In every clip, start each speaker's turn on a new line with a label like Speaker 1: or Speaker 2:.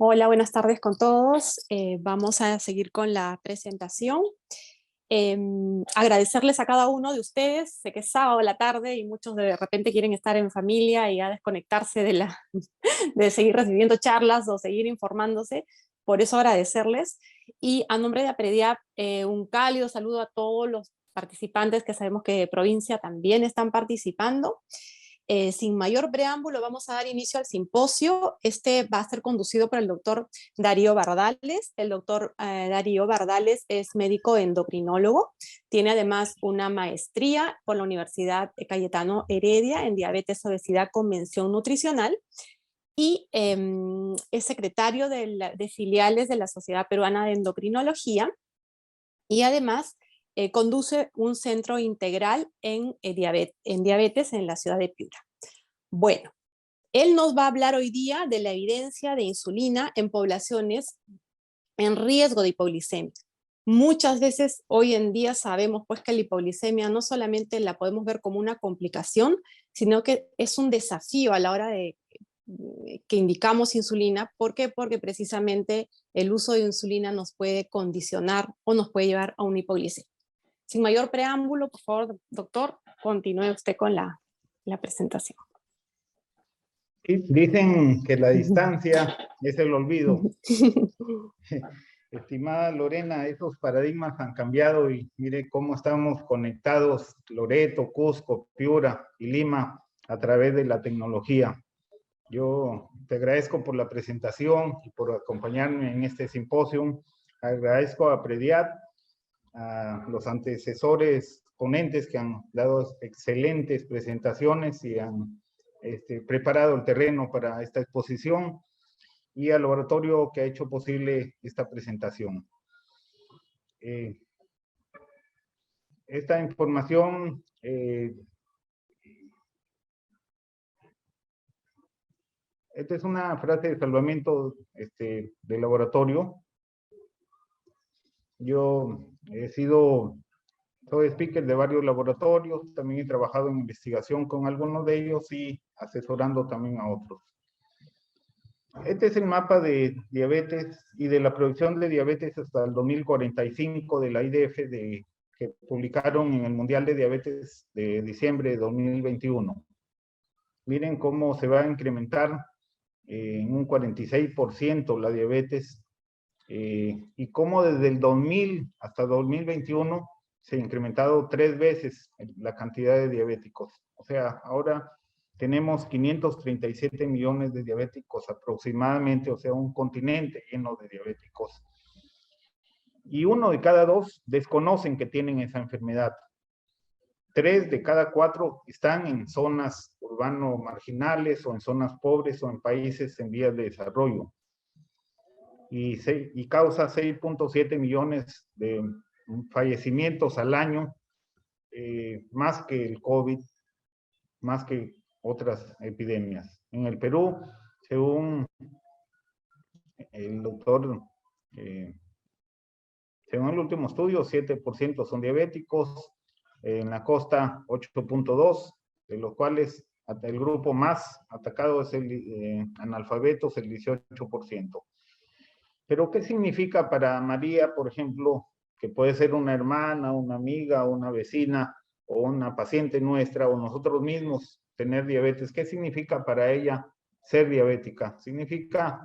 Speaker 1: Hola, buenas tardes con todos. Vamos a seguir con la presentación. Agradecerles a cada uno de ustedes. Sé que es sábado a la tarde y muchos de repente quieren estar en familia y a desconectarse de seguir recibiendo charlas o seguir informándose. Por eso agradecerles. Y a nombre de APREDIAP, un cálido saludo a todos los participantes que sabemos que de provincia también están participando. Sin mayor preámbulo, vamos a dar inicio al simposio. Este va a ser conducido por el doctor Darío Bardales. El doctor Darío Bardales es médico endocrinólogo. Tiene además una maestría por la Universidad Cayetano Heredia en diabetes, obesidad con mención nutricional. Y es secretario de filiales de la Sociedad Peruana de Endocrinología. Y además conduce un centro integral en diabetes en la ciudad de Piura. Bueno, él nos va a hablar hoy día de la evidencia de insulina en poblaciones en riesgo de hipoglicemia. Muchas veces hoy en día sabemos pues que la hipoglicemia no solamente la podemos ver como una complicación, sino que es un desafío a la hora de que indicamos insulina. ¿Por qué? Porque precisamente el uso de insulina nos puede condicionar o nos puede llevar a una hipoglicemia. Sin mayor preámbulo, por favor, doctor, continúe usted con la presentación.
Speaker 2: Sí, dicen que la distancia es el olvido. Estimada Lorena, esos paradigmas han cambiado y mire cómo estamos conectados, Loreto, Cusco, Piura y Lima, a través de la tecnología. Yo te agradezco por la presentación y por acompañarme en este simposio. Agradezco a APREDIAP, a los antecesores ponentes que han dado excelentes presentaciones y han preparado el terreno para esta exposición, y al laboratorio que ha hecho posible esta presentación. Esta información esta es una frase de salvamento del laboratorio. Yo soy speaker de varios laboratorios, también he trabajado en investigación con algunos de ellos y asesorando también a otros. Este es el mapa de diabetes y de la producción de diabetes hasta el 2045 de la IDF que publicaron en el Mundial de Diabetes de diciembre de 2021. Miren cómo se va a incrementar en un 46% la diabetes y cómo desde el 2000 hasta 2021 se ha incrementado 3 veces la cantidad de diabéticos. O sea, ahora tenemos 537 millones de diabéticos aproximadamente, o sea, un continente lleno de diabéticos. Y 1 de cada 2 desconocen que tienen esa enfermedad. 3 de cada 4 están en zonas urbano marginales o en zonas pobres o en países en vías de desarrollo. Y causa 6.7 millones de fallecimientos al año, más que el COVID, más que otras epidemias. En el Perú, según el doctor, según el último estudio, 7% son diabéticos, en la costa 8.2, de los cuales el grupo más atacado es el analfabetos, el 18%. Pero, ¿qué significa para María, por ejemplo, que puede ser una hermana, una amiga, una vecina o una paciente nuestra o nosotros mismos tener diabetes? ¿Qué significa para ella ser diabética? Significa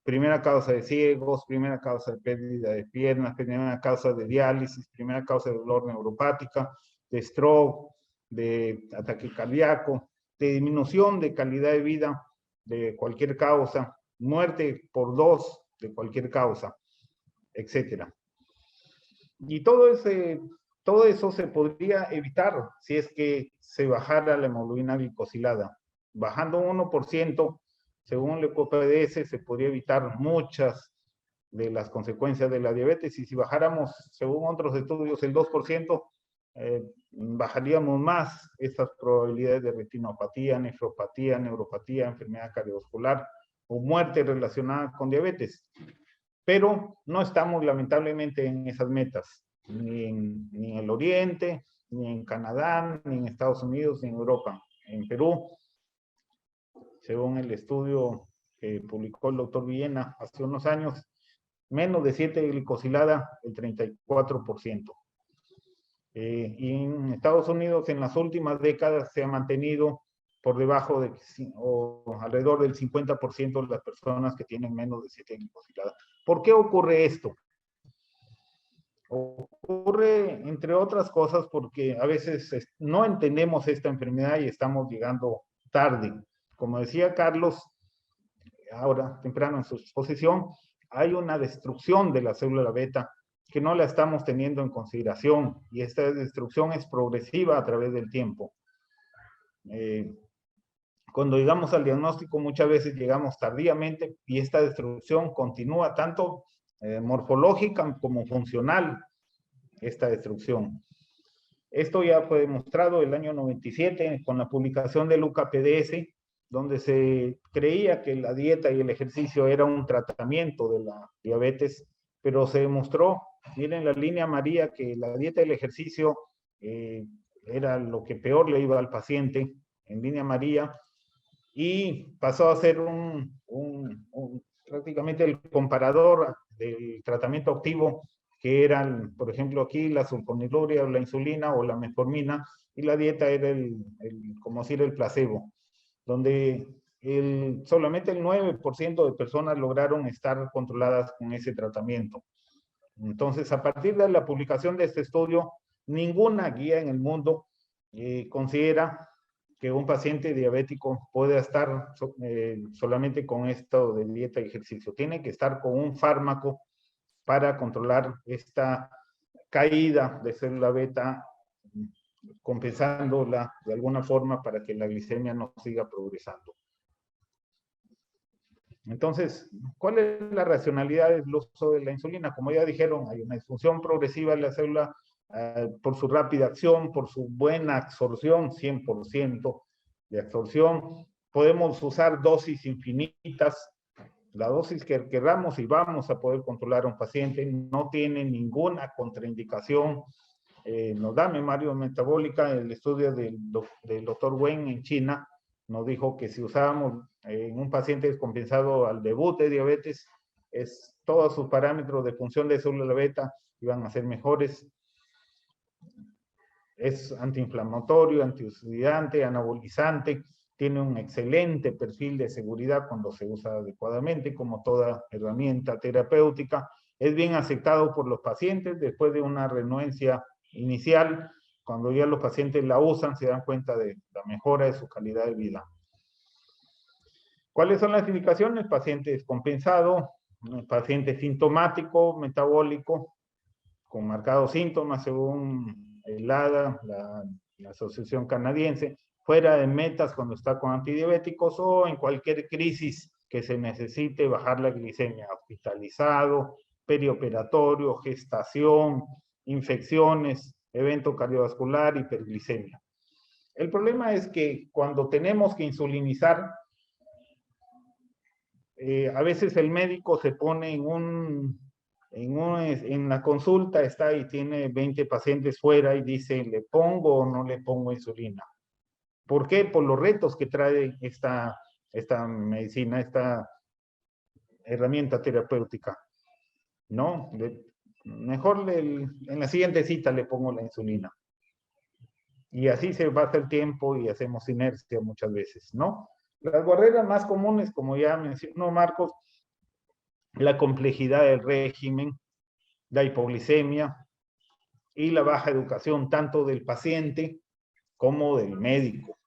Speaker 2: primera causa de ciegos, primera causa de pérdida de piernas, primera causa de diálisis, primera causa de dolor neuropática, de stroke, de ataque cardíaco, de disminución de calidad de vida de cualquier causa, muerte por 2 de cualquier causa, etcétera. Y todo eso se podría evitar si es que se bajara la hemoglobina glicosilada. Bajando un 1%, según el EcoPDS, se podría evitar muchas de las consecuencias de la diabetes, y si bajáramos, según otros estudios, el 2%, bajaríamos más estas probabilidades de retinopatía, nefropatía, neuropatía, enfermedad cardiovascular o muerte relacionada con diabetes. Pero no estamos lamentablemente en esas metas, ni en el Oriente, ni en Canadá, ni en Estados Unidos, ni en Europa. En Perú, según el estudio que publicó el doctor Villena hace unos años, menos de 7 glicosilada, el 34%. Y en Estados Unidos en las últimas décadas se ha mantenido por debajo de o alrededor del 50% de las personas que tienen menos de 7 glicosilada. ¿Por qué ocurre esto? Ocurre, entre otras cosas, porque a veces no entendemos esta enfermedad y estamos llegando tarde. Como decía Carlos, ahora temprano en su exposición, hay una destrucción de la célula beta que no la estamos teniendo en consideración, y esta destrucción es progresiva a través del tiempo. Cuando llegamos al diagnóstico muchas veces llegamos tardíamente y esta destrucción continúa tanto morfológica como funcional, esta destrucción. Esto ya fue demostrado el año 97 con la publicación del UCAPDS, donde se creía que la dieta y el ejercicio era un tratamiento de la diabetes, pero se demostró, miren la línea amarilla, que la dieta y el ejercicio era lo que peor le iba al paciente, en línea amarilla, y pasó a ser prácticamente el comparador del tratamiento activo, que eran, por ejemplo, aquí la sulfonilurea o la insulina o la metformina, y la dieta era como decir, el placebo, donde solamente el 9% de personas lograron estar controladas con ese tratamiento. Entonces, a partir de la publicación de este estudio, ninguna guía en el mundo considera que un paciente diabético pueda estar solamente con esto de dieta y ejercicio. Tiene que estar con un fármaco para controlar esta caída de célula beta, compensándola de alguna forma para que la glicemia no siga progresando. Entonces, ¿cuál es la racionalidad del uso de la insulina? Como ya dijeron, hay una disfunción progresiva de la célula por su rápida acción, por su buena absorción, 100% de absorción. Podemos usar dosis infinitas, la dosis que queramos, y vamos a poder controlar a un paciente. No tiene ninguna contraindicación. Nos da memoria metabólica. El estudio del doctor Wen en China nos dijo que si usábamos en un paciente descompensado al debut de diabetes, todos sus parámetros de función de célula beta iban a ser mejores. Es antiinflamatorio, antioxidante, anabolizante, tiene un excelente perfil de seguridad cuando se usa adecuadamente, como toda herramienta terapéutica. Es bien aceptado por los pacientes después de una renuencia inicial. Cuando ya los pacientes la usan, se dan cuenta de la mejora de su calidad de vida. ¿Cuáles son las indicaciones? Paciente descompensado, paciente sintomático, metabólico, con marcados síntomas según el ADA, la Asociación Canadiense, fuera de metas cuando está con antidiabéticos, o en cualquier crisis que se necesite bajar la glicemia, hospitalizado, perioperatorio, gestación, infecciones, evento cardiovascular, hiperglicemia. El problema es que cuando tenemos que insulinizar, a veces el médico se pone en la consulta, está y tiene 20 pacientes fuera y dice, ¿le pongo o no le pongo insulina? ¿Por qué? Por los retos que trae esta medicina, esta herramienta terapéutica. No, mejor en la siguiente cita le pongo la insulina. Y así se pasa el tiempo y hacemos inercia muchas veces, ¿no? Las barreras más comunes, como ya mencionó Marcos, la complejidad del régimen, la hipoglicemia y la baja educación tanto del paciente como del médico,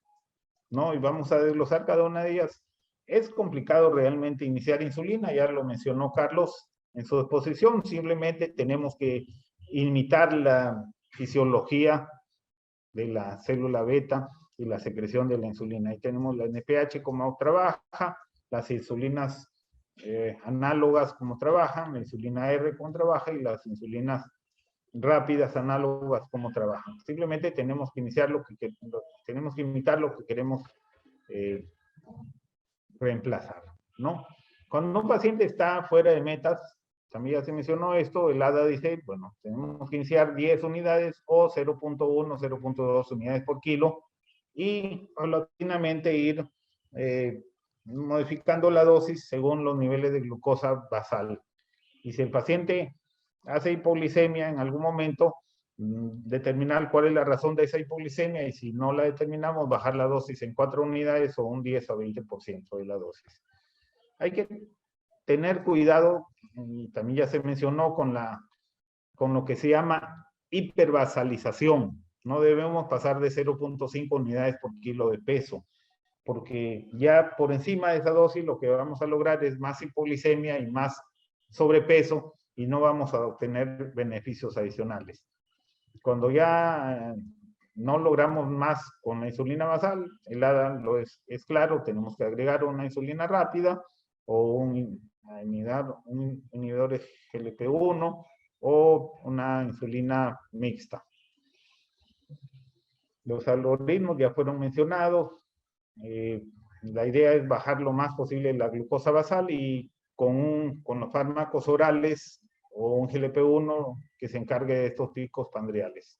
Speaker 2: ¿no? Y vamos a desglosar cada una de ellas. Es complicado realmente iniciar insulina, ya lo mencionó Carlos en su exposición. Simplemente tenemos que imitar la fisiología de la célula beta y la secreción de la insulina. Ahí tenemos la NPH como trabaja, las insulinas análogas como trabajan, la insulina R como trabaja, y las insulinas rápidas análogas como trabajan. Simplemente tenemos que iniciar tenemos que imitar lo que queremos reemplazar, ¿no? Cuando un paciente está fuera de metas, también ya se mencionó esto, el ADA dice, bueno, tenemos que iniciar 10 unidades o 0.1, 0.2 unidades por kilo, y paulatinamente ir modificando la dosis según los niveles de glucosa basal. Y si el paciente hace hipoglicemia en algún momento, determinar cuál es la razón de esa hipoglicemia, y si no la determinamos, bajar la dosis en 4 unidades o un 10 o 20% de la dosis. Hay que tener cuidado, y también ya se mencionó, con lo que se llama hiperbasalización. No debemos pasar de 0.5 unidades por kilo de peso, porque ya por encima de esa dosis lo que vamos a lograr es más hipoglicemia y más sobrepeso, y no vamos a obtener beneficios adicionales. Cuando ya no logramos más con la insulina basal, el ADA es claro, tenemos que agregar una insulina rápida o un inhibidor de GLP-1 o una insulina mixta. Los algoritmos ya fueron mencionados. La idea es bajar lo más posible la glucosa basal, y con los fármacos orales o un GLP-1 que se encargue de estos picos pandriales,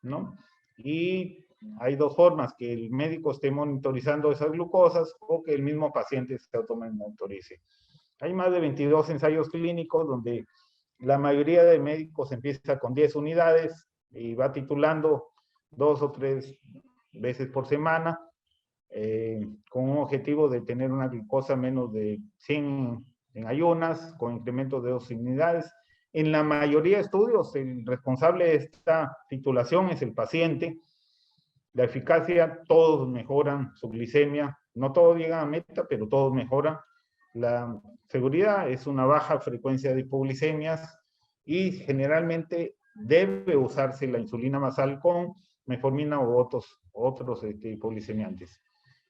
Speaker 2: ¿no? Y hay dos formas: que el médico esté monitorizando esas glucosas o que el mismo paciente se automonitorice. Hay más de 22 ensayos clínicos donde la mayoría de médicos empieza con 10 unidades y va titulando 2 o 3 veces por semana, con un objetivo de tener una glucosa menos de 100 en ayunas, con incrementos de 2 unidades. En la mayoría de estudios, el responsable de esta titulación es el paciente. La eficacia, todos mejoran su glicemia. No todos llegan a meta, pero todos mejoran. La seguridad es una baja frecuencia de hipoglicemias, y generalmente debe usarse la insulina basal con metformina u otros hipoglicemiantes.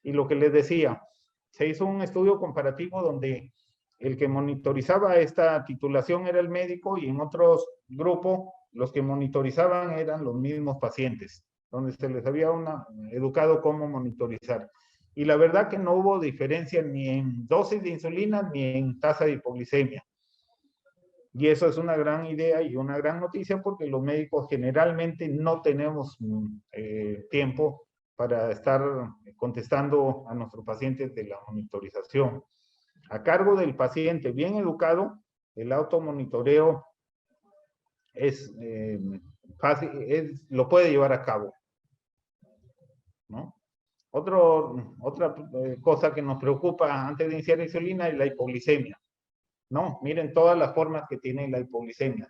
Speaker 2: Y lo que les decía, se hizo un estudio comparativo donde el que monitorizaba esta titulación era el médico, y en otros grupos los que monitorizaban eran los mismos pacientes, donde se les había educado cómo monitorizar. Y la verdad que no hubo diferencia ni en dosis de insulina ni en tasa de hipoglicemia. Y eso es una gran idea y una gran noticia, porque los médicos generalmente no tenemos tiempo para estar contestando a nuestros pacientes de la monitorización. A cargo del paciente bien educado, el automonitoreo es fácil, lo puede llevar a cabo, ¿no? Otra cosa que nos preocupa antes de iniciar insulina es la hipoglicemia. No, miren todas las formas que tiene la hipoglicemia.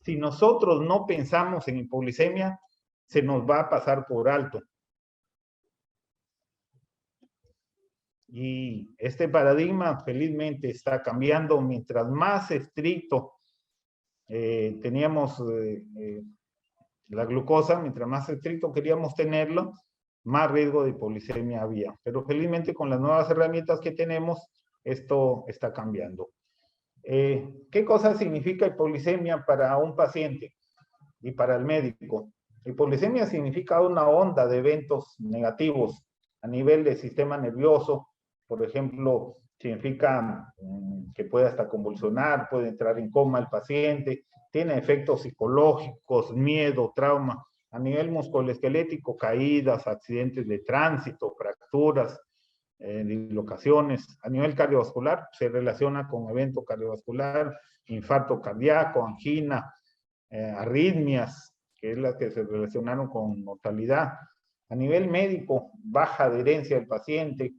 Speaker 2: Si nosotros no pensamos en hipoglicemia, se nos va a pasar por alto. Y este paradigma felizmente está cambiando. Mientras más estricto teníamos la glucosa, mientras más estricto queríamos tenerlo, más riesgo de hipoglicemia había. Pero felizmente con las nuevas herramientas que tenemos, esto está cambiando. ¿Qué cosa significa hipoglicemia para un paciente y para el médico? Hipoglicemia significa una onda de eventos negativos a nivel del sistema nervioso. Por ejemplo, significa que puede hasta convulsionar, puede entrar en coma el paciente, tiene efectos psicológicos, miedo, trauma. A nivel musculoesquelético, caídas, accidentes de tránsito, fracturas, dislocaciones. A nivel cardiovascular, se relaciona con evento cardiovascular, infarto cardíaco, angina, arritmias, que es las que se relacionaron con mortalidad. A nivel médico, baja adherencia del paciente,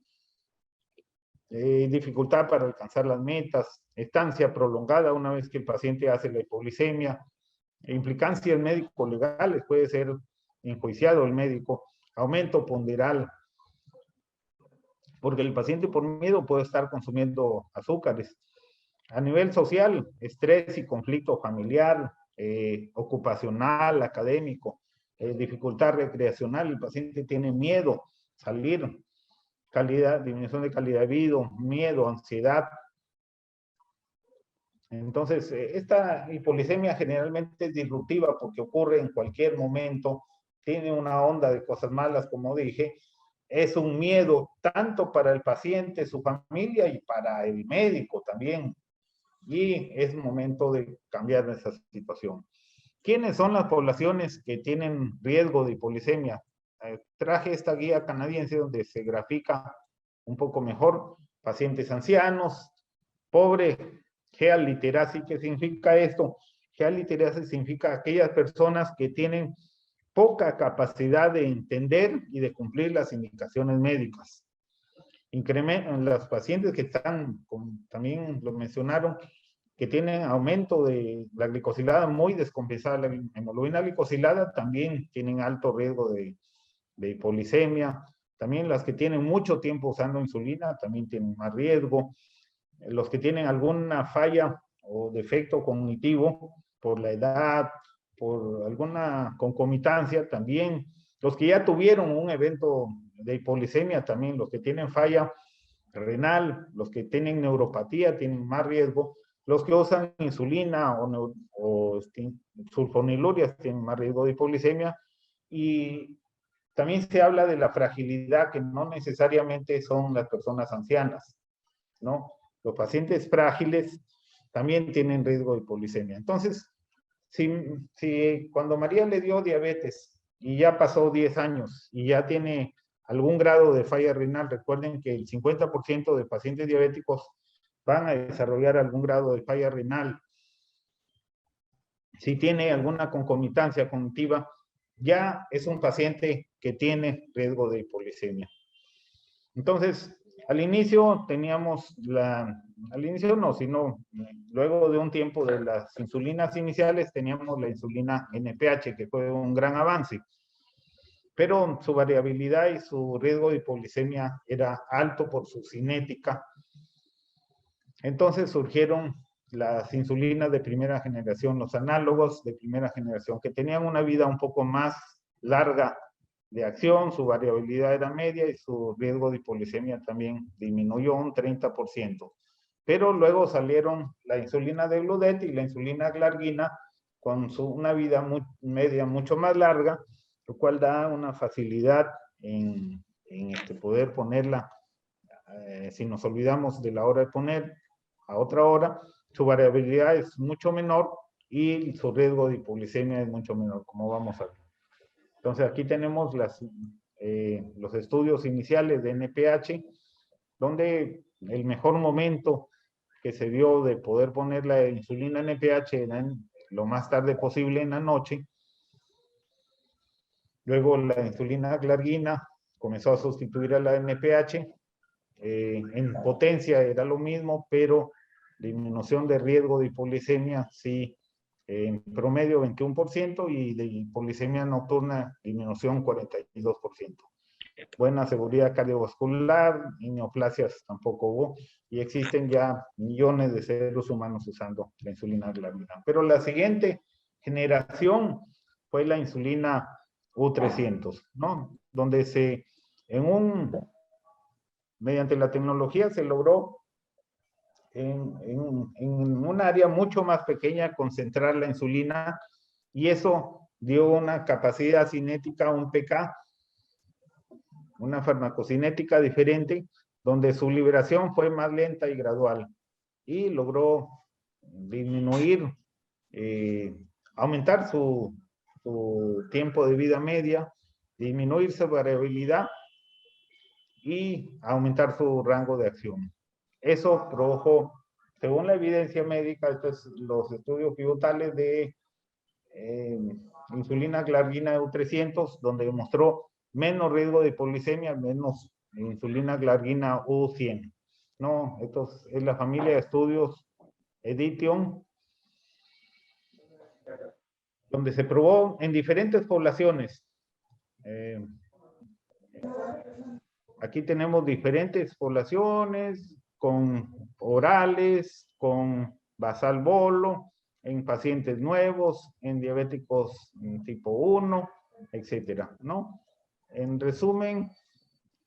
Speaker 2: dificultad para alcanzar las metas, estancia prolongada una vez que el paciente hace la hipoglicemia, implicancias médico-legales, puede ser enjuiciado el médico, aumento ponderal, porque el paciente por miedo puede estar consumiendo azúcares. A nivel social, estrés y conflicto familiar, ocupacional, académico, dificultad recreacional, el paciente tiene miedo salir, disminución de calidad de vida, miedo, ansiedad. Entonces, esta hipoglicemia generalmente es disruptiva porque ocurre en cualquier momento, tiene una onda de cosas malas, como dije, es un miedo tanto para el paciente, su familia y para el médico también. Y es momento de cambiar esa situación. ¿Quiénes son las poblaciones que tienen riesgo de hipoglicemia? Traje esta guía canadiense donde se grafica un poco mejor pacientes ancianos, pobre, gealiterasis. ¿Qué significa esto? Gealiterasis significa aquellas personas que tienen poca capacidad de entender y de cumplir las indicaciones médicas. Incrementan los pacientes que están, como también lo mencionaron, que tienen aumento de la glicosilada muy descompensada. La hemoglobina glicosilada también tienen alto riesgo de hipoglicemia. También las que tienen mucho tiempo usando insulina también tienen más riesgo. Los que tienen alguna falla o defecto cognitivo por la edad, por alguna concomitancia también. Los que ya tuvieron un evento de hipoglicemia también, los que tienen falla renal, los que tienen neuropatía tienen más riesgo. Los que usan insulina o sulfonilurias tienen más riesgo de hipoglicemia. Y también se habla de la fragilidad, que no necesariamente son las personas ancianas, ¿no? Los pacientes frágiles también tienen riesgo de hipoglicemia. Entonces, si cuando María le dio diabetes y ya pasó 10 años y ya tiene algún grado de falla renal, recuerden que el 50% de pacientes diabéticos van a desarrollar algún grado de falla renal. Si tiene alguna concomitancia cognitiva, ya es un paciente que tiene riesgo de hipoglicemia. Entonces, al inicio teníamos al inicio no, sino luego de un tiempo de las insulinas iniciales, teníamos la insulina NPH, que fue un gran avance. Pero su variabilidad y su riesgo de hipoglicemia era alto por su cinética. Entonces surgieron las insulinas de primera generación, los análogos de primera generación, que tenían una vida un poco más larga de acción, su variabilidad era media y su riesgo de hipoglicemia también disminuyó un 30%. Pero luego salieron la insulina de Gludet y la insulina glargina con una vida media mucho más larga, lo cual da una facilidad en poder ponerla, si nos olvidamos de la hora de poner a otra hora, su variabilidad es mucho menor y su riesgo de hipoglicemia es mucho menor, como vamos a ver. Entonces aquí tenemos los estudios iniciales de NPH, donde el mejor momento que se dio de poder poner la insulina NPH era lo más tarde posible en la noche. Luego la insulina glargina comenzó a sustituir a la NPH. En potencia era lo mismo, pero disminución de riesgo de hipoglicemia, sí, en promedio 21%, y de hipoglicemia nocturna disminución 42%. Buena seguridad cardiovascular, y neoplasias tampoco hubo, y existen ya millones de seres humanos usando la insulina glargina. Pero la siguiente generación fue la insulina U300, ¿no? Donde mediante la tecnología se logró en un área mucho más pequeña concentrar la insulina, y eso dio una capacidad cinética, un pK, una farmacocinética diferente, donde su liberación fue más lenta y gradual, y logró disminuir, aumentar su tiempo de vida media, disminuir su variabilidad y aumentar su rango de acción. Eso produjo, según la evidencia médica, estos los estudios pivotales de insulina glargina U300, donde demostró menos riesgo de hipoglicemia, menos insulina glargina U100. No, esto es la familia de estudios Edition, donde se probó en diferentes poblaciones. Aquí tenemos diferentes poblaciones con orales, con basal bolo, en pacientes nuevos, en diabéticos tipo 1, etcétera, ¿no? En resumen,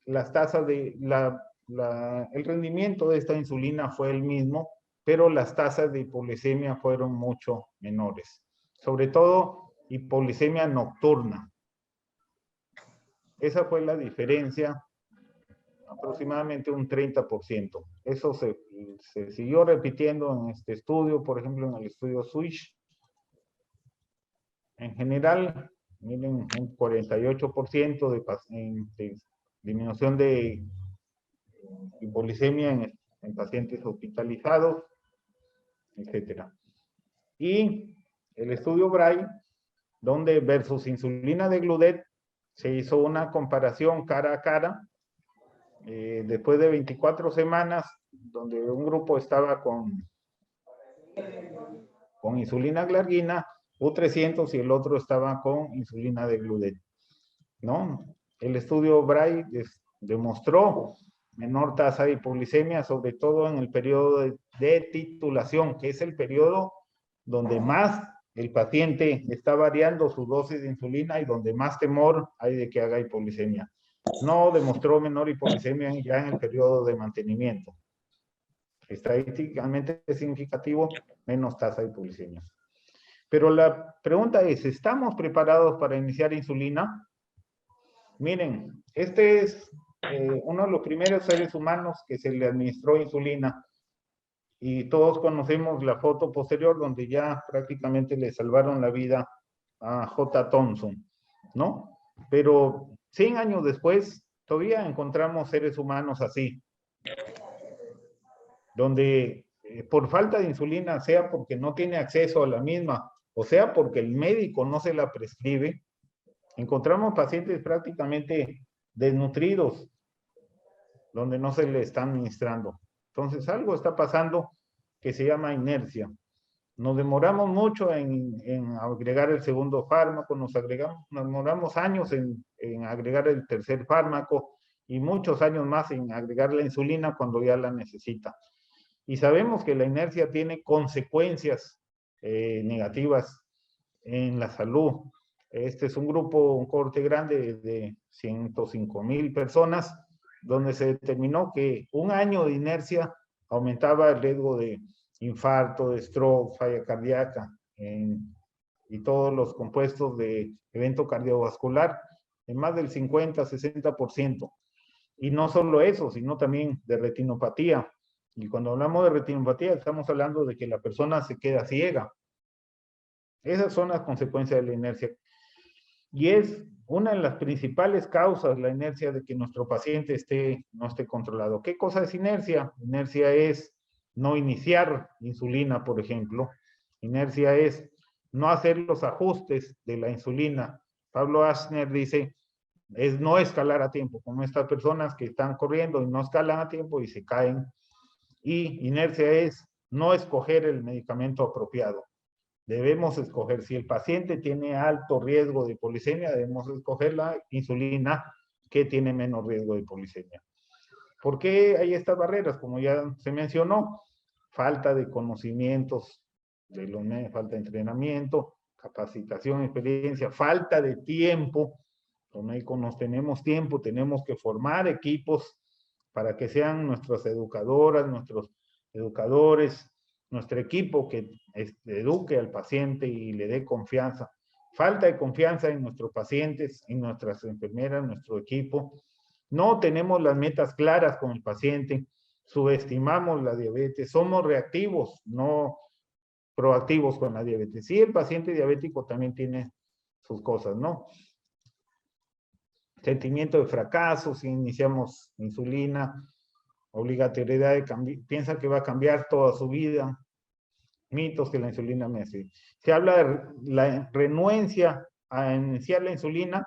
Speaker 2: las tasas el rendimiento de esta insulina fue el mismo, pero las tasas de hipoglicemia fueron mucho menores. Sobre todo, hipoglicemia nocturna. Esa fue la diferencia, aproximadamente un 30%. Eso se siguió repitiendo en este estudio, por ejemplo, en el estudio Switch. En general, miren, un 48% de disminución de hipoglicemia en pacientes hospitalizados, etc. Y el estudio Braille, donde versus insulina de Gludet, se hizo una comparación cara a cara, después de 24 semanas, donde un grupo estaba con insulina glargina, U300, y el otro estaba con insulina de Gludet, ¿no? El estudio Braille demostró menor tasa de hipoglicemia, sobre todo en el periodo de titulación, que es el periodo donde más el paciente está variando su dosis de insulina y donde más temor hay de que haga hipoglicemia. No demostró menor hipoglicemia ya en el periodo de mantenimiento. Estadísticamente significativo, menos tasa de hipoglicemia. Pero la pregunta es, ¿estamos preparados para iniciar insulina? Miren, este es uno de los primeros seres humanos que se le administró insulina, y todos conocemos la foto posterior donde ya prácticamente le salvaron la vida a J. Thompson, ¿no? Pero 100 años después todavía encontramos seres humanos así, donde por falta de insulina, sea porque no tiene acceso a la misma, o sea porque el médico no se la prescribe, encontramos pacientes prácticamente desnutridos, donde no se le está administrando. Entonces, algo está pasando que se llama inercia. Nos demoramos mucho en agregar el segundo fármaco, nos demoramos años en agregar el tercer fármaco y muchos años más en agregar la insulina cuando ya la necesita. Y sabemos que la inercia tiene consecuencias negativas en la salud. Este es un grupo, un cohorte grande de 105,000 personas, donde se determinó que un año de inercia aumentaba el riesgo de infarto, de stroke, falla cardíaca y todos los compuestos de evento cardiovascular en más del 50-60%. Y no solo eso, sino también de retinopatía. Y cuando hablamos de retinopatía, estamos hablando de que la persona se queda ciega. Esas son las consecuencias de la inercia. Y es una de las principales causas, la inercia, de que nuestro paciente no esté controlado. ¿Qué cosa es inercia? Inercia es no iniciar insulina, por ejemplo. Inercia es no hacer los ajustes de la insulina. Pablo Aschner dice, es no escalar a tiempo, como estas personas que están corriendo y no escalan a tiempo y se caen. Y inercia es no escoger el medicamento apropiado. Debemos escoger, si el paciente tiene alto riesgo de hipoglicemia, debemos escoger la insulina que tiene menos riesgo de hipoglicemia. ¿Por qué hay estas barreras? Como ya se mencionó, falta de conocimientos de los medios, falta de entrenamiento, capacitación, experiencia, falta de tiempo. Los médicos no tenemos tiempo, tenemos que formar equipos para que sean nuestras educadoras, nuestros educadores, nuestro equipo que eduque al paciente y le dé confianza. Falta de confianza en nuestros pacientes, en nuestras enfermeras, en nuestro equipo. No tenemos las metas claras con el paciente, subestimamos la diabetes, somos reactivos, no proactivos con la diabetes. Sí, el paciente diabético también tiene sus cosas, ¿no? Sentimiento de fracaso, si iniciamos insulina, obligatoriedad de cambiar, piensa que va a cambiar toda su vida, mitos que la insulina me hace. Se habla de la renuencia a iniciar la insulina,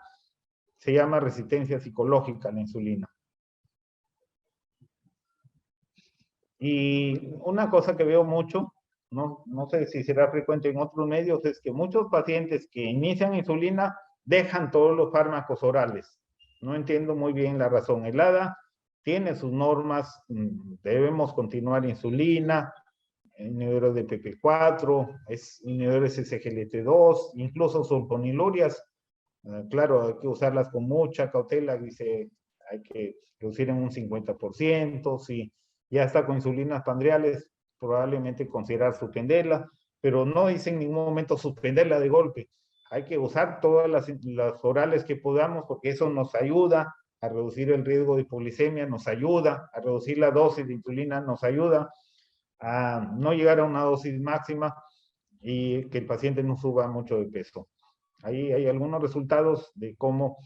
Speaker 2: se llama resistencia psicológica a la insulina. Y una cosa que veo mucho, no sé si será frecuente en otros medios, es que muchos pacientes que inician insulina dejan todos los fármacos orales. No entiendo muy bien la razón. El ADA tiene sus normas, debemos continuar insulina, inhibidores de PP4, inhibidores SGLT2, incluso sulfonilurias. Claro, hay que usarlas con mucha cautela, dice, hay que reducir en un 50%, si ya está con insulinas pandriales, probablemente considerar suspenderla, pero no dice en ningún momento suspenderla de golpe. Hay que usar todas las orales que podamos, porque eso nos ayuda a reducir el riesgo de hipoglicemia, nos ayuda a reducir la dosis de insulina, nos ayuda a no llegar a una dosis máxima y que el paciente no suba mucho de peso. Ahí hay algunos resultados de cómo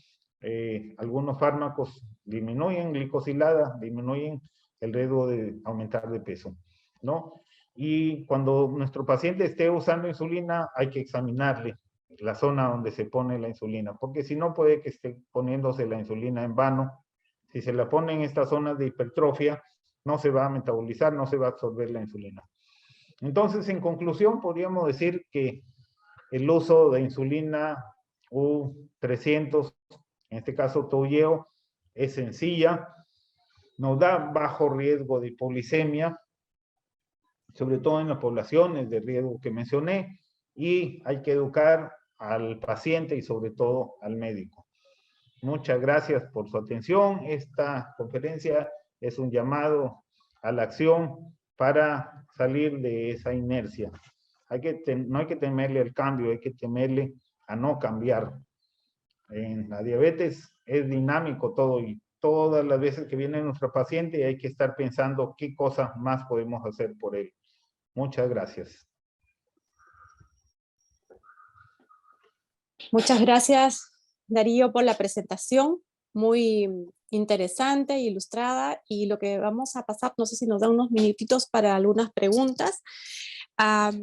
Speaker 2: algunos fármacos disminuyen glicosilada, disminuyen el riesgo de aumentar de peso, ¿no? Y cuando nuestro paciente esté usando insulina, hay que examinarle la zona donde se pone la insulina, porque si no puede que esté poniéndose la insulina en vano. Si se la pone en estas zonas de hipertrofia, no se va a metabolizar, no se va a absorber la insulina. Entonces, en conclusión, podríamos decir que el uso de insulina U300, en este caso Toujeo, es sencilla, nos da bajo riesgo de hipoglicemia, sobre todo en las poblaciones de riesgo que mencioné, y hay que educar al paciente y sobre todo al médico. Muchas gracias por su atención. Esta conferencia es un llamado a la acción para salir de esa inercia. No hay que temerle al cambio, hay que temerle a no cambiar. En la diabetes es dinámico todo y todas las veces que viene nuestro paciente hay que estar pensando qué cosas más podemos hacer por él. Muchas gracias.
Speaker 1: Muchas gracias, Darío, por la presentación, muy interesante e ilustrada, y lo que vamos a pasar, no sé si nos da unos minutitos para algunas preguntas.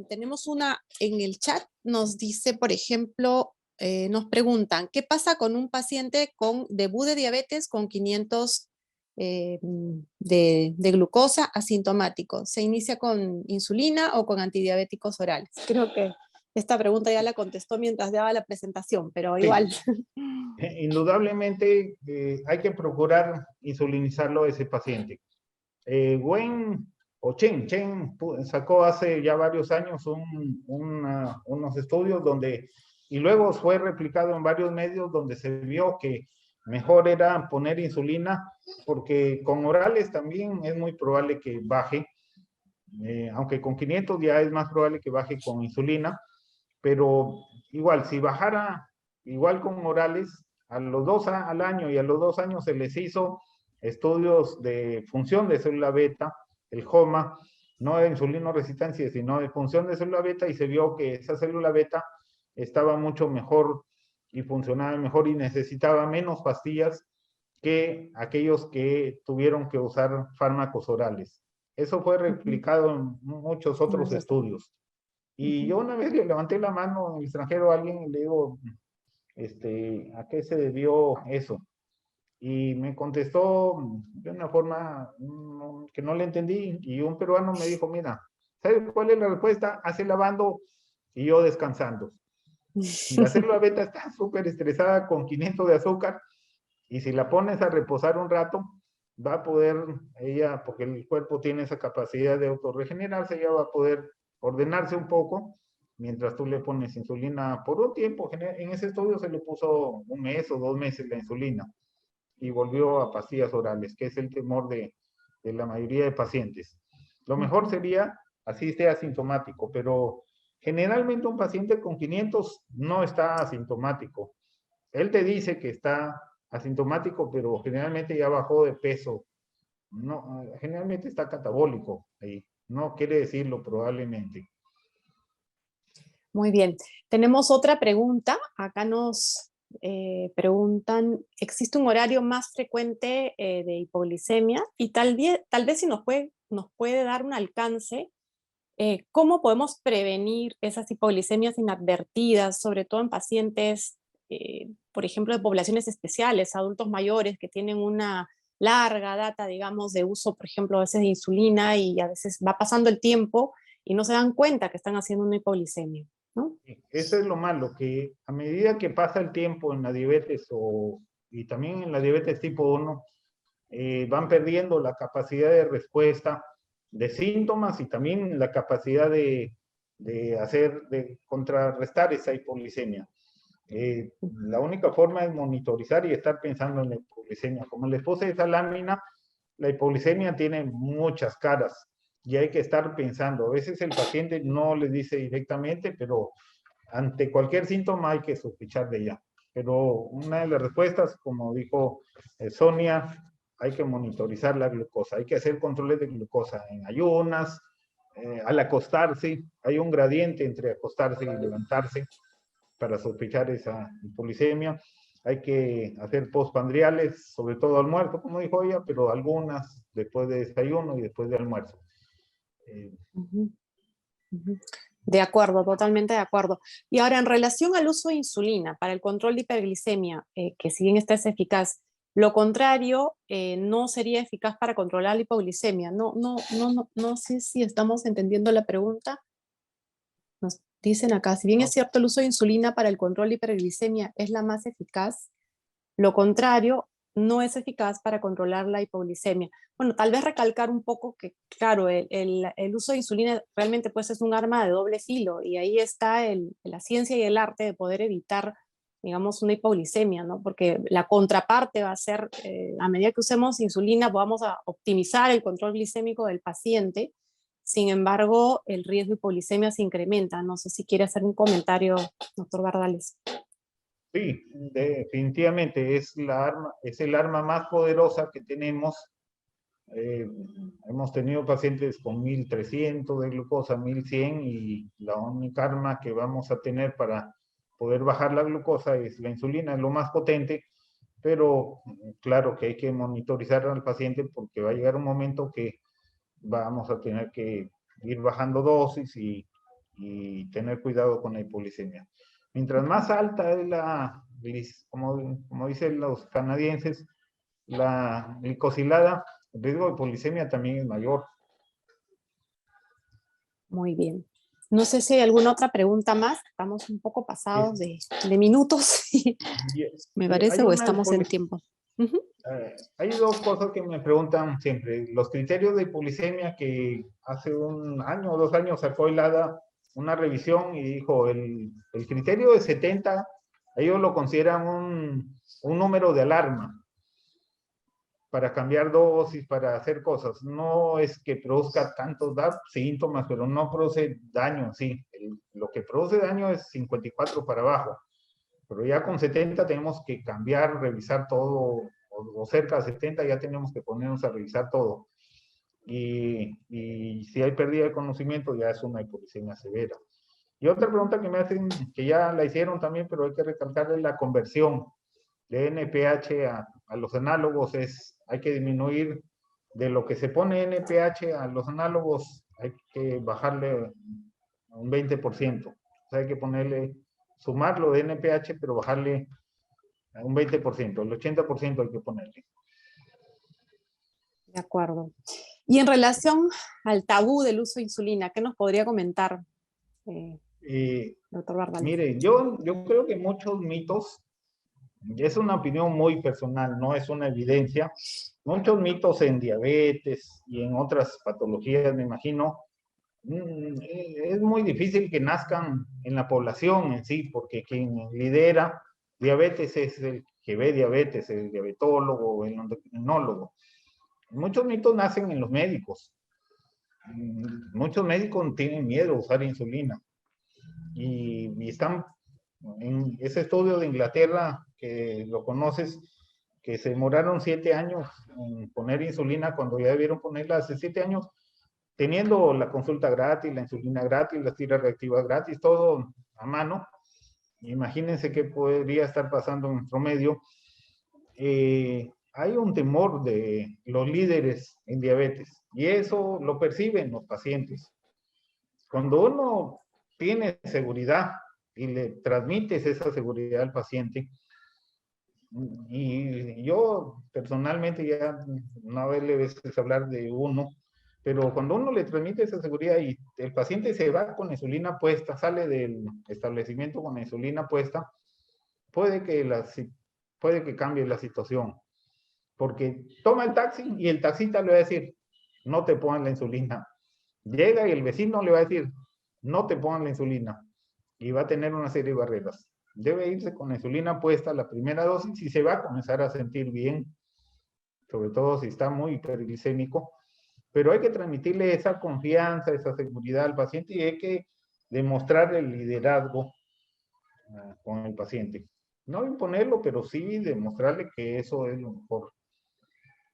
Speaker 1: Tenemos una en el chat, nos dice, por ejemplo, nos preguntan, ¿qué pasa con un paciente con debut de diabetes con 500 de glucosa asintomático? ¿Se inicia con insulina o con antidiabéticos orales? Creo que esta pregunta ya la contestó mientras daba la presentación, pero igual.
Speaker 2: Sí. Indudablemente hay que procurar insulinizarlo a ese paciente. Chen sacó hace ya varios años unos estudios donde, y luego fue replicado en varios medios donde se vio que mejor era poner insulina, porque con orales también es muy probable que baje, aunque con 500 ya es más probable que baje con insulina, pero igual, si bajara igual con orales, al año y a los 2 años se les hizo estudios de función de célula beta, el HOMA, no de insulinoresistencia, sino de función de célula beta, y se vio que esa célula beta estaba mucho mejor y funcionaba mejor y necesitaba menos pastillas que aquellos que tuvieron que usar fármacos orales. Eso fue replicado en muchos otros estudios. Y yo una vez le levanté la mano en el extranjero a alguien y le digo, ¿a qué se debió eso? Y me contestó de una forma que no le entendí, y un peruano me dijo, mira, ¿sabes cuál es la respuesta? Hace lavando y yo descansando. La célula beta está súper estresada con 500 de azúcar, y si la pones a reposar un rato, va a poder ella, porque el cuerpo tiene esa capacidad de autorregenerarse, ella va a poder ordenarse un poco, mientras tú le pones insulina por un tiempo. En ese estudio se le puso 1 mes o 2 meses la insulina, y volvió a pastillas orales, que es el temor de la mayoría de pacientes. Lo mejor sería así esté asintomático, pero generalmente un paciente con 500 no está asintomático. Él te dice que está asintomático, pero generalmente ya bajó de peso. No, generalmente está catabólico ahí. No quiere decirlo probablemente.
Speaker 1: Muy bien. Tenemos otra pregunta. Acá nos preguntan, ¿existe un horario más frecuente de hipoglicemia? Y tal vez si nos puede dar un alcance, ¿cómo podemos prevenir esas hipoglicemias inadvertidas, sobre todo en pacientes, por ejemplo, de poblaciones especiales, adultos mayores que tienen una larga data, digamos, de uso, por ejemplo, a veces de insulina, y a veces va pasando el tiempo y no se dan cuenta que están haciendo una hipoglicemia, ¿no?
Speaker 2: Eso es lo malo, que a medida que pasa el tiempo en la diabetes y también en la diabetes tipo 1, van perdiendo la capacidad de respuesta de síntomas y también la capacidad de contrarrestar esa hipoglicemia. La única forma es monitorizar y estar pensando en la hipoglicemia. Como les puse esa lámina, la hipoglicemia tiene muchas caras y hay que estar pensando. A veces el paciente no les dice directamente, pero ante cualquier síntoma hay que sospechar de ella. Pero una de las respuestas, como dijo Sonia, hay que monitorizar la glucosa, hay que hacer controles de glucosa en ayunas, al acostarse, hay un gradiente entre acostarse y levantarse para sospechar esa hipoglicemia. hay que hacer postprandiales, sobre todo almuerzo, como dijo ella, pero algunas después de desayuno y después de almuerzo.
Speaker 1: Ujú, ujú. De acuerdo, totalmente de acuerdo. Y ahora, en relación al uso de insulina para el control de hiperglicemia, que si bien esta es eficaz, lo contrario no sería eficaz para controlar la hipoglicemia. No sé si estamos entendiendo la pregunta. Nos dicen acá, si bien es
Speaker 2: No,
Speaker 1: cierto el uso de insulina para el control de hiperglicemia es la más eficaz, lo contrario no es eficaz para controlar la hipoglicemia. Bueno, tal vez recalcar un poco que, claro, el uso de insulina realmente pues es un arma de doble filo y ahí está la ciencia y el arte de poder evitar, digamos, una hipoglicemia, ¿no? Porque la contraparte va a ser, a medida que usemos insulina, vamos a optimizar el control glicémico del paciente. Sin embargo, el riesgo de hipoglicemia se incrementa. No sé si quiere hacer un comentario, doctor Bardales.
Speaker 2: sí, definitivamente es el arma más poderosa que tenemos. Hemos tenido pacientes con 1300 de glucosa, 1100, y la única arma que vamos a tener para poder bajar la glucosa es la insulina, es lo más potente, pero claro que hay que monitorizar al paciente porque va a llegar un momento que vamos a tener que ir bajando dosis y tener cuidado con la hipoglicemia. Mientras más alta es como dicen los canadienses, la glicosilada, el riesgo de hipoglicemia también es mayor.
Speaker 1: Muy bien. No sé si hay alguna otra pregunta más. Estamos un poco pasados
Speaker 2: Es,
Speaker 1: de minutos, me parece,
Speaker 2: hay
Speaker 1: o
Speaker 2: una
Speaker 1: estamos en tiempo. Ujú.
Speaker 2: hay dos cosas que me preguntan siempre. Los criterios de hipoglicemia, que hace un año o 2 años sacó el ADA una revisión y dijo, el criterio de 70, ellos lo consideran un número de alarma para cambiar dosis, para hacer cosas. No es que produzca tantos síntomas, pero no produce daño, sí. Lo que produce daño es 54 para abajo. Pero ya con 70 tenemos que cambiar, revisar todo, o cerca de 70 ya tenemos que ponernos a revisar todo. Y si hay pérdida de conocimiento, ya es una hipoglicemia severa. Y otra pregunta que me hacen, que ya la hicieron también, pero hay que recalcar, es la conversión de NPH a los análogos. Hay que disminuir de lo que se pone NPH a los análogos, hay que bajarle un 20%. O sea, hay que sumarlo de NPH, pero bajarle a un 20%. El 80% hay que ponerle.
Speaker 1: De acuerdo. Y en relación al tabú del uso de insulina, ¿qué nos podría comentar, doctor Bardales?
Speaker 2: Mire, yo creo que muchos mitos, es una opinión muy personal, no es una evidencia, muchos mitos en diabetes y en otras patologías, me imagino, es muy difícil que nazcan en la población en sí, porque quien lidera diabetes es el que ve diabetes, el diabetólogo o el endocrinólogo. Muchos mitos nacen en los médicos. Muchos médicos tienen miedo a usar insulina y están en ese estudio de Inglaterra, que lo conoces, que se demoraron 7 años en poner insulina cuando ya debieron ponerla hace 7 años, teniendo la consulta gratis, la insulina gratis, las tiras reactivas gratis, todo a mano. Imagínense qué podría estar pasando en nuestro medio. Hay un temor de los líderes en diabetes y eso lo perciben los pacientes. Cuando uno tiene seguridad y le transmites esa seguridad al paciente, y yo personalmente ya una vez le ves hablar de uno, pero cuando uno le transmite esa seguridad y el paciente se va con insulina puesta, sale del establecimiento con la insulina puesta, puede puede que cambie la situación. Porque toma el taxi y el taxista le va a decir, no te pongan la insulina. Llega y el vecino le va a decir, no te pongan la insulina. Y va a tener una serie de barreras. Debe irse con la insulina puesta la primera dosis y se va a comenzar a sentir bien, sobre todo si está muy hiperglicémico. Pero hay que transmitirle esa confianza, esa seguridad al paciente y hay que demostrar el liderazgo con el paciente. No imponerlo, pero sí demostrarle que eso es lo mejor.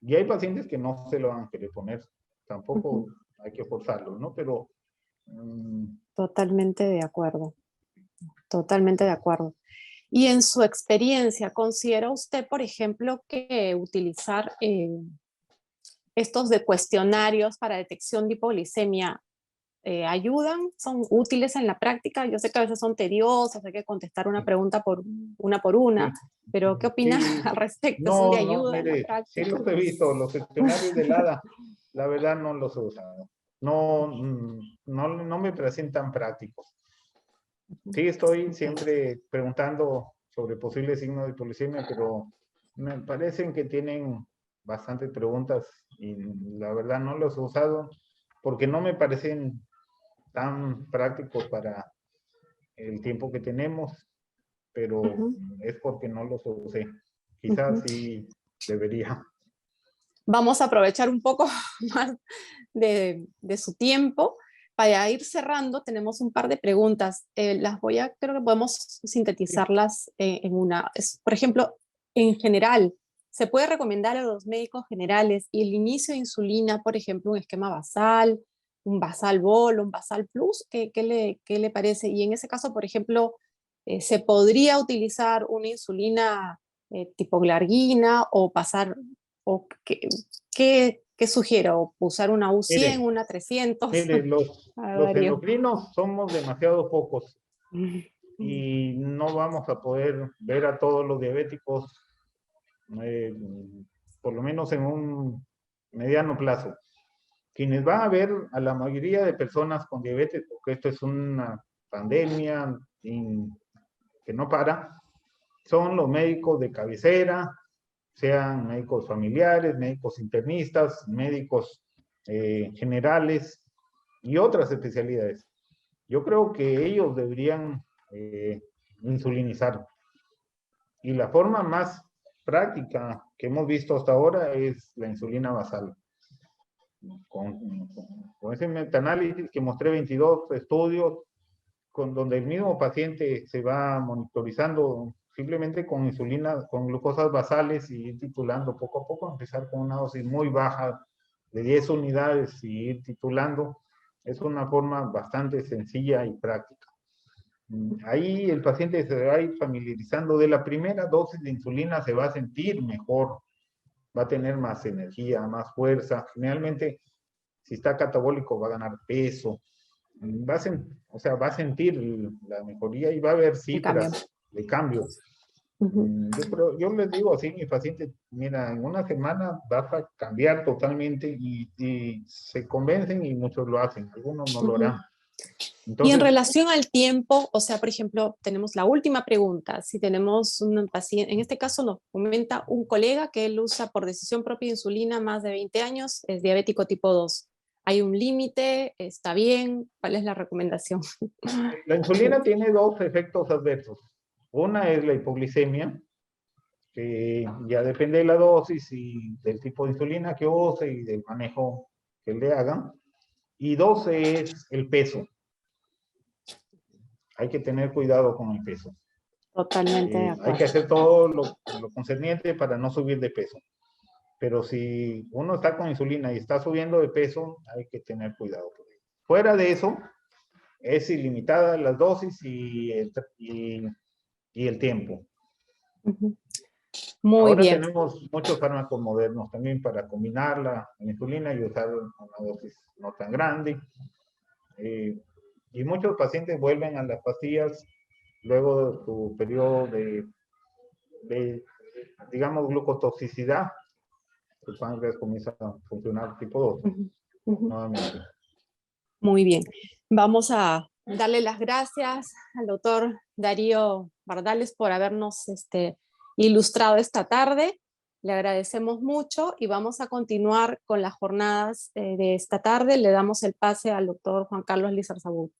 Speaker 2: Y hay pacientes que no se lo van a querer poner, tampoco hay que forzarlo, ¿no? Pero...
Speaker 1: Totalmente de acuerdo, totalmente de acuerdo. Y en su experiencia, ¿considera usted, por ejemplo, que utilizar estos de cuestionarios para detección de hipoglicemia ayudan, son útiles en la práctica? Yo sé que a veces son tediosos, hay que contestar una pregunta por una,
Speaker 2: Sí,
Speaker 1: pero ¿qué opina
Speaker 2: sí,
Speaker 1: al respecto? ¿Son de
Speaker 2: no, no,
Speaker 1: ayuda en la
Speaker 2: mire, sí
Speaker 1: práctica?
Speaker 2: los he visto, los cuestionarios del ADA, la verdad no los he usado. No, no me presentan prácticos. Sí, estoy
Speaker 1: Ok.
Speaker 2: siempre preguntando sobre posibles signos de hipoglicemia, pero me parecen que tienen bastantes preguntas y la verdad no los he usado porque no me parecen tan prácticos para el tiempo que tenemos, pero
Speaker 1: Ujú,
Speaker 2: es porque no los usé. Quizás
Speaker 1: ujú.
Speaker 2: sí debería.
Speaker 1: Vamos a aprovechar un poco más de su tiempo. Para ir cerrando, tenemos un par de preguntas. Creo que podemos
Speaker 2: Sí,
Speaker 1: sintetizarlas en una. Por ejemplo, en general, ¿se puede recomendar a los médicos generales el inicio de insulina, por ejemplo, un esquema basal, un basal bol, un basal plus? ¿Qué le parece? Y en ese caso, por ejemplo, ¿se podría utilizar una insulina tipo glargina o pasar, o qué sugiero? ¿Usar una U100,
Speaker 2: mire,
Speaker 1: una 300?
Speaker 2: mire, los
Speaker 1: Darío.
Speaker 2: endocrinos somos demasiado pocos y no vamos a poder ver a todos los diabéticos, eh, por lo menos en un mediano plazo. Quienes van a ver a la mayoría de personas con diabetes, porque esto es una pandemia que no para, son los médicos de cabecera, sean médicos familiares, médicos internistas, médicos generales y otras especialidades. Yo creo que ellos deberían insulinizar. Y la forma más práctica que hemos visto hasta ahora es la insulina basal. Con ese metaanálisis que mostré 22 estudios, con donde el mismo paciente se va monitorizando simplemente con insulina, con glucosas basales y ir titulando poco a poco, empezar con una dosis muy baja de 10 unidades y ir titulando, es una forma bastante sencilla y práctica. Ahí el paciente se va a ir familiarizando. De la primera dosis de insulina se va a sentir mejor, va a tener más energía, más fuerza. Generalmente, si está catabólico, va a ganar peso. O sea, va a sentir la mejoría y va a haber
Speaker 1: El cambio.
Speaker 2: cifras de cambio.
Speaker 1: Ujú,
Speaker 2: Yo les digo así, mi paciente, mira, en una semana vas a cambiar totalmente y se convencen y muchos lo hacen, algunos no lo
Speaker 1: ujú.
Speaker 2: harán.
Speaker 1: Y en
Speaker 2: Entonces,
Speaker 1: relación al tiempo, o sea, por ejemplo, tenemos la última pregunta. Si tenemos un paciente, en este caso nos comenta un colega que él usa por decisión propia insulina más de 20 años, es diabético tipo 2. ¿Hay un límite? ¿Está bien? ¿Cuál es la recomendación?
Speaker 2: la insulina tiene dos efectos adversos. Una es la hipoglicemia, que ya depende de la dosis y del tipo de insulina que use y del manejo que le hagan. Y dos es el peso. Hay que tener cuidado con el peso.
Speaker 1: Totalmente de
Speaker 2: Hay que
Speaker 1: acuerdo.
Speaker 2: hacer todo lo concerniente para no subir de peso. Pero si uno está con insulina y está subiendo de peso, hay que tener cuidado. Fuera de eso, es ilimitada las dosis y el tiempo.
Speaker 1: Ujú. Muy
Speaker 2: Ahora
Speaker 1: bien.
Speaker 2: tenemos muchos fármacos modernos también para combinar la insulina y usar una dosis no tan grande. Eh, y muchos pacientes vuelven a las pastillas luego de su periodo de digamos, glucotoxicidad. El páncreas comienza a funcionar tipo 2
Speaker 1: Ujú, ujú.
Speaker 2: nuevamente.
Speaker 1: Muy bien. Vamos a darle las gracias al doctor Darío Bardales por habernos ilustrado esta tarde. Le agradecemos mucho y vamos a continuar con las jornadas de esta tarde. Le damos el pase al doctor Juan Carlos Lizarzabú.